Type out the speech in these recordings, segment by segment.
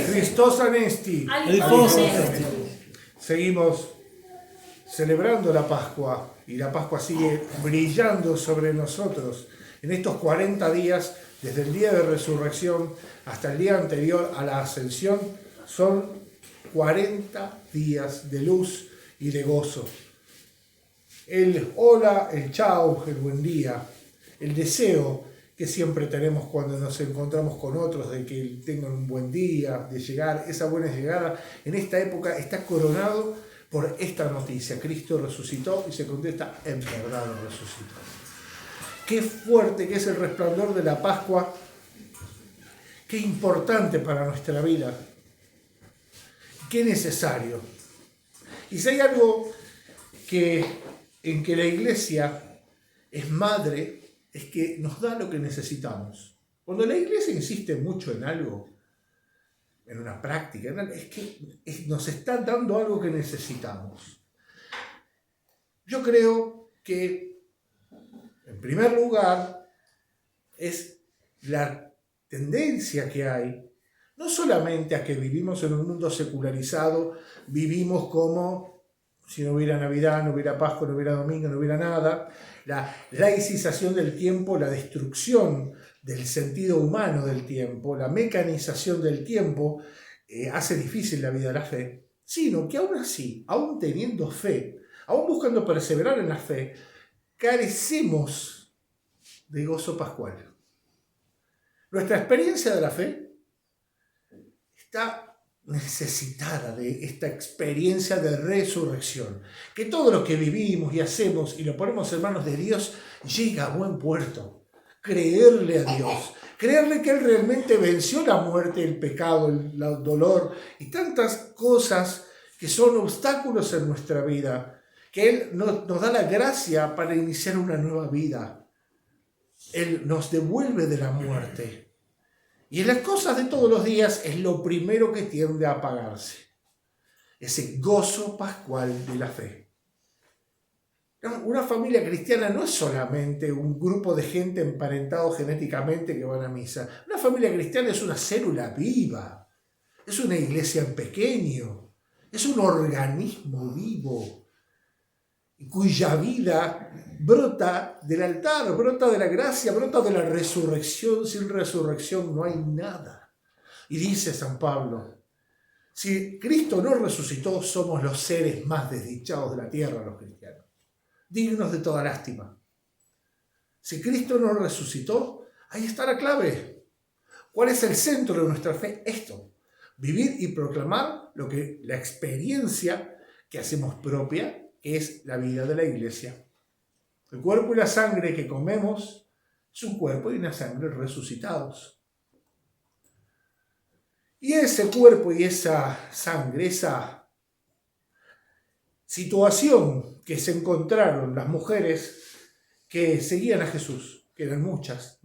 Christos Anesti. Seguimos celebrando la Pascua y la Pascua sigue brillando sobre nosotros en estos 40 días, desde el día de resurrección hasta el día anterior a la ascensión. Son 40 días de luz y de gozo. El hola, el chao, el buen día, el deseo que siempre tenemos cuando nos encontramos con otros de que tengan un buen día, de llegar, esa buena llegada, en esta época está coronado por esta noticia: Cristo resucitó, y se contesta: en verdad resucitó. Qué fuerte que es el resplandor de la Pascua, qué importante para nuestra vida, qué necesario. Y si hay algo en que la Iglesia es madre, es que nos da lo que necesitamos. Cuando la Iglesia insiste mucho en algo, en una práctica, es que nos está dando algo que necesitamos. Yo creo que, en primer lugar, es la tendencia que hay, no solamente a que vivimos en un mundo secularizado, vivimos como si no hubiera Navidad, no hubiera Pascua, no hubiera Domingo, no hubiera nada. La laicización del tiempo, la destrucción del sentido humano del tiempo, la mecanización del tiempo hace difícil la vida de la fe, sino que aún así, aún teniendo fe, aún buscando perseverar en la fe, carecemos de gozo pascual. Nuestra experiencia de la fe está necesitada de esta experiencia de resurrección, que todo lo que vivimos y hacemos y lo ponemos en manos de Dios llega a buen puerto. Creerle a Dios, creerle que Él realmente venció la muerte, el pecado, el dolor y tantas cosas que son obstáculos en nuestra vida, que Él nos da la gracia para iniciar una nueva vida. Él nos devuelve de la muerte. Y en las cosas de todos los días es lo primero que tiende a apagarse. Ese gozo pascual de la fe. Una familia cristiana no es solamente un grupo de gente emparentado genéticamente que van a misa. Una familia cristiana es una célula viva. Es una iglesia en pequeño. Es un organismo vivo, cuya vida brota del altar, brota de la gracia, brota de la resurrección. Sin resurrección no hay nada. Y dice San Pablo: si Cristo no resucitó, somos los seres más desdichados de la tierra, los cristianos, dignos de toda lástima. Si Cristo no resucitó, ahí está la clave. ¿Cuál es el centro de nuestra fe? Esto: vivir y proclamar la experiencia que hacemos propia, que es la vida de la Iglesia. El cuerpo y la sangre que comemos es un cuerpo y una sangre resucitados. Y ese cuerpo y esa sangre, esa situación que se encontraron las mujeres que seguían a Jesús, que eran muchas,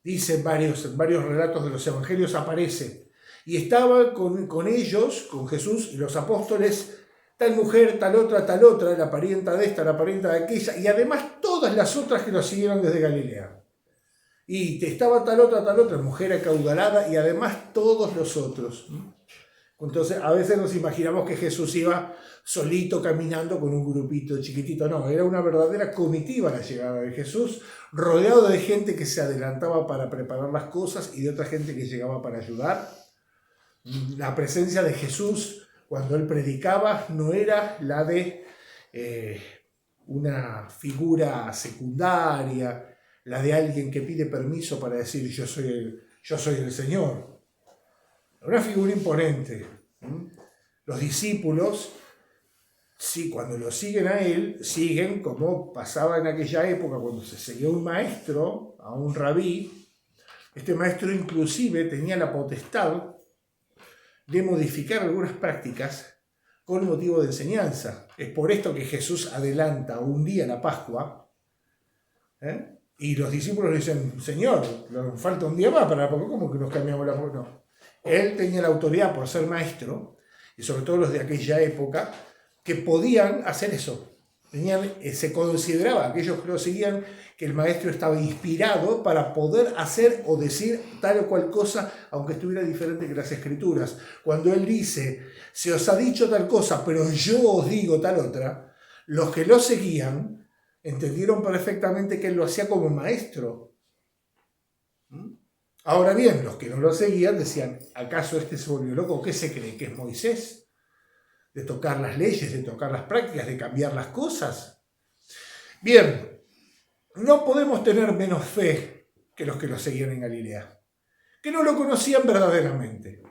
dice en varios relatos de los evangelios, aparece, y estaba con ellos, con Jesús y los apóstoles, tal mujer, tal otra, la parienta de esta, la parienta de aquella, y además todas las otras que lo siguieron desde Galilea. Y estaba tal otra, mujer acaudalada, y además todos los otros. Entonces, a veces nos imaginamos que Jesús iba solito caminando con un grupito chiquitito. No, era una verdadera comitiva la llegada de Jesús, rodeado de gente que se adelantaba para preparar las cosas y de otra gente que llegaba para ayudar. La presencia de Jesús cuando Él predicaba no era la de una figura secundaria, la de alguien que pide permiso para decir yo soy el Señor. Una figura imponente. Los discípulos, sí, cuando lo siguen a Él, siguen como pasaba en aquella época cuando se seguía un maestro, a un rabí. Este maestro inclusive tenía la potestad de modificar algunas prácticas con motivo de enseñanza. Es por esto que Jesús adelanta un día la Pascua, y los discípulos le dicen: Señor, nos falta un día más para porque ¿cómo que nos cambiamos la Pascua? No. Él tenía la autoridad por ser maestro, y sobre todo los de aquella época, que podían hacer eso. Se consideraba, aquellos que lo seguían, que el maestro estaba inspirado para poder hacer o decir tal o cual cosa, aunque estuviera diferente que las escrituras. Cuando él dice, se os ha dicho tal cosa, pero yo os digo tal otra, los que lo seguían entendieron perfectamente que él lo hacía como maestro. Ahora bien, los que no lo seguían decían, ¿acaso este se volvió loco? ¿Qué se cree? ¿Que es Moisés? De tocar las leyes, de tocar las prácticas, de cambiar las cosas. Bien, no podemos tener menos fe que los que lo seguían en Galilea, que no lo conocían verdaderamente,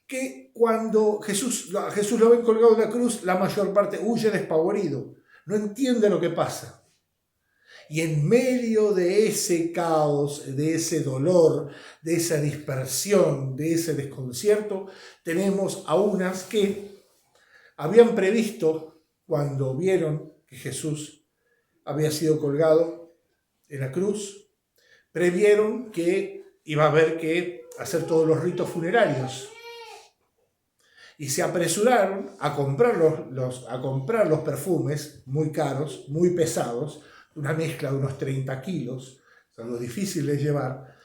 que cuando Jesús lo ven colgado en la cruz, la mayor parte huye despavorido, no entiende lo que pasa. Y en medio de ese caos, de ese dolor, de esa dispersión, de ese desconcierto, tenemos a unas que habían previsto, cuando vieron que Jesús había sido colgado en la cruz, previeron que iba a haber que hacer todos los ritos funerarios. Y se apresuraron a comprar los perfumes muy caros, muy pesados, una mezcla de unos 30 kilos, algo difícil de llevar.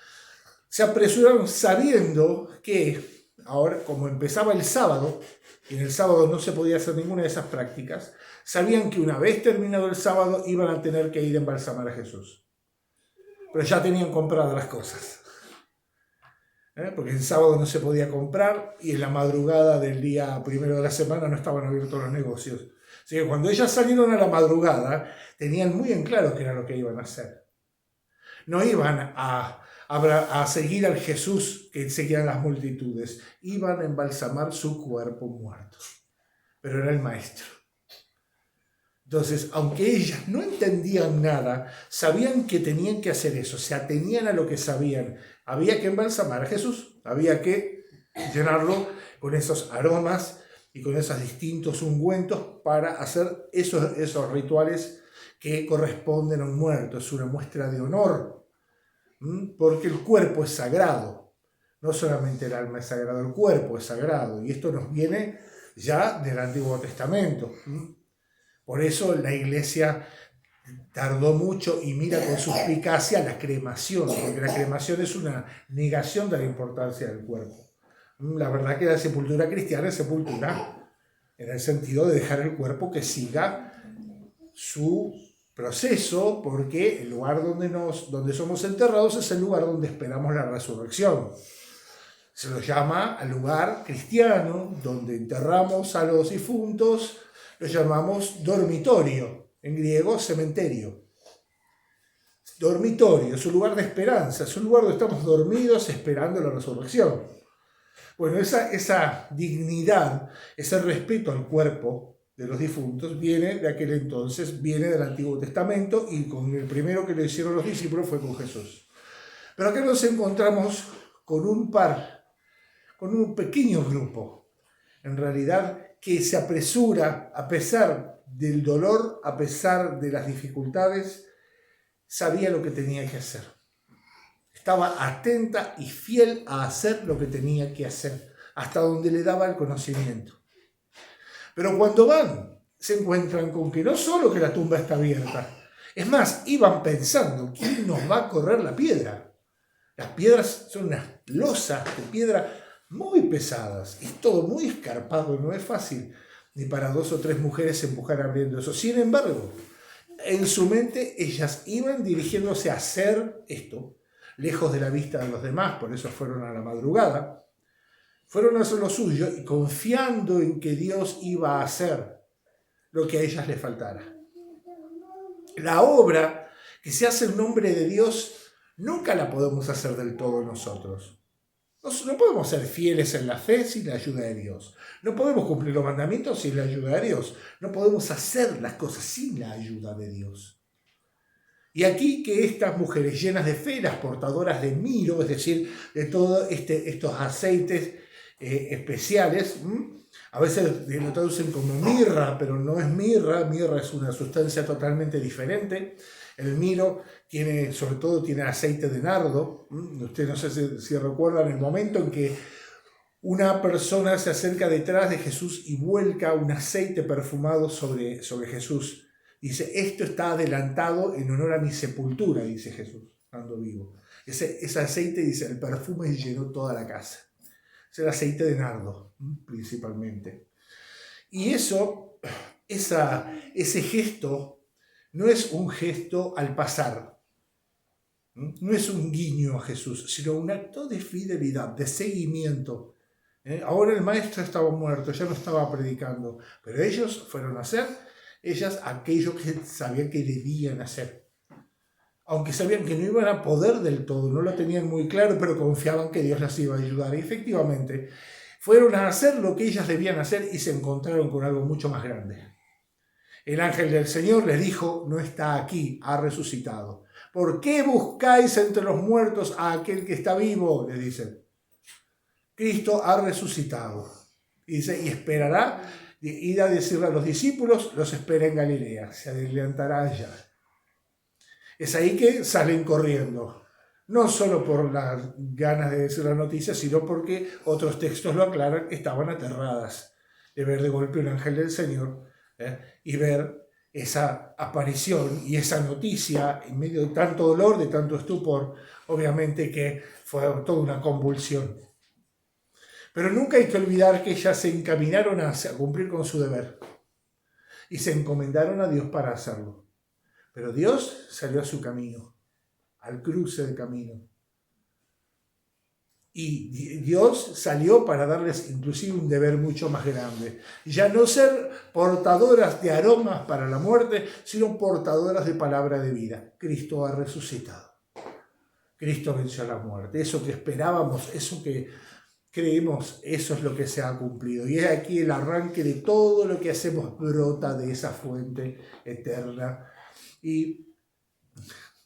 Se apresuraron sabiendo que ahora, como empezaba el sábado, y en el sábado no se podía hacer ninguna de esas prácticas, sabían que una vez terminado el sábado iban a tener que ir a embalsamar a Jesús. Pero ya tenían compradas las cosas. Porque el sábado no se podía comprar y en la madrugada del día primero de la semana no estaban abiertos los negocios. Así que cuando ellas salieron a la madrugada, tenían muy en claro qué era lo que iban a hacer. No iban a seguir al Jesús que seguían las multitudes, iban a embalsamar su cuerpo muerto, pero era el maestro. Entonces, aunque ellas no entendían nada, sabían que tenían que hacer eso, se atenían a lo que sabían. Había que embalsamar a Jesús, había que llenarlo con esos aromas y con esos distintos ungüentos para hacer esos rituales que corresponden a un muerto. Es una muestra de honor, porque el cuerpo es sagrado, no solamente el alma es sagrado, el cuerpo es sagrado, y esto nos viene ya del Antiguo Testamento. Por eso la Iglesia tardó mucho y mira con suspicacia la cremación, porque la cremación es una negación de la importancia del cuerpo. La verdad que la sepultura cristiana es sepultura en el sentido de dejar el cuerpo que siga su proceso, porque el lugar donde somos enterrados es el lugar donde esperamos la resurrección. Se lo llama al lugar cristiano donde enterramos a los difuntos, lo llamamos dormitorio, en griego cementerio. Dormitorio es un lugar de esperanza, es un lugar donde estamos dormidos esperando la resurrección. Bueno, esa dignidad, ese respeto al cuerpo de los difuntos viene de aquel entonces, viene del Antiguo Testamento, y con el primero que lo hicieron los discípulos fue con Jesús. Pero acá nos encontramos con un pequeño grupo, en realidad, que se apresura, a pesar del dolor, a pesar de las dificultades, sabía lo que tenía que hacer. Estaba atenta y fiel a hacer lo que tenía que hacer, hasta donde le daba el conocimiento. Pero cuando van, se encuentran con que no solo que la tumba está abierta, es más, iban pensando, ¿quién nos va a correr la piedra? Las piedras son unas losas de piedra muy pesadas, es todo muy escarpado, no es fácil ni para 2 o 3 mujeres empujar abriendo eso. Sin embargo, en su mente ellas iban dirigiéndose a hacer esto, lejos de la vista de los demás, por eso fueron a la madrugada, fueron a hacer lo suyo y confiando en que Dios iba a hacer lo que a ellas les faltara. La obra que se hace en nombre de Dios nunca la podemos hacer del todo nosotros. No podemos ser fieles en la fe sin la ayuda de Dios. No podemos cumplir los mandamientos sin la ayuda de Dios. No podemos hacer las cosas sin la ayuda de Dios. Y aquí que estas mujeres llenas de fe, las portadoras de miro, es decir, de todos estos aceites especiales, a veces lo traducen como mirra, pero no es mirra. Mirra es una sustancia totalmente diferente. El miro sobre todo tiene aceite de nardo. Ustedes no sé si recuerdan el momento en que una persona se acerca detrás de Jesús y vuelca un aceite perfumado sobre Jesús, Dice, esto está adelantado en honor a mi sepultura, dice Jesús, estando vivo. Ese aceite, dice, el perfume llenó toda la casa. Es el aceite de nardo, principalmente. Y ese gesto no es un gesto al pasar. No es un guiño a Jesús, sino un acto de fidelidad, de seguimiento. Ahora el maestro estaba muerto, ya no estaba predicando, pero ellos fueron a hacer, ellas aquello que sabían que debían hacer. Aunque sabían que no iban a poder del todo, no lo tenían muy claro, pero confiaban que Dios las iba a ayudar. Y efectivamente, fueron a hacer lo que ellas debían hacer y se encontraron con algo mucho más grande. El ángel del Señor les dijo, no está aquí, ha resucitado. ¿Por qué buscáis entre los muertos a aquel que está vivo? Les dicen. Cristo ha resucitado. Y dice, y esperará, ir a decirle a los discípulos, los espera en Galilea, se adelantará allá. Es ahí que salen corriendo. No solo por las ganas de decir la noticia, sino porque otros textos lo aclaran, estaban aterradas de ver de golpe un ángel del Señor y ver esa aparición y esa noticia en medio de tanto dolor, de tanto estupor, obviamente que fue toda una convulsión. Pero nunca hay que olvidar que ellas se encaminaron a cumplir con su deber y se encomendaron a Dios para hacerlo. Pero Dios salió a su camino, al cruce de camino. Y Dios salió para darles inclusive un deber mucho más grande. Ya no ser portadoras de aromas para la muerte, sino portadoras de palabra de vida. Cristo ha resucitado. Cristo venció a la muerte. Eso que esperábamos, eso que creemos, eso es lo que se ha cumplido. Y es aquí el arranque de todo lo que hacemos brota de esa fuente eterna y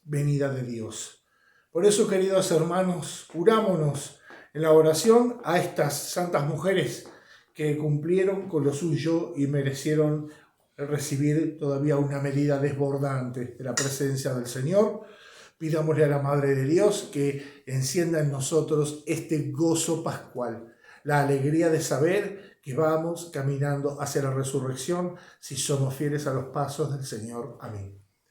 venida de Dios. Por eso, queridos hermanos, unámonos en la oración a estas santas mujeres que cumplieron con lo suyo y merecieron recibir todavía una medida desbordante de la presencia del Señor. Pidámosle a la Madre de Dios que encienda en nosotros este gozo pascual, la alegría de saber que vamos caminando hacia la resurrección si somos fieles a los pasos del Señor. Amén.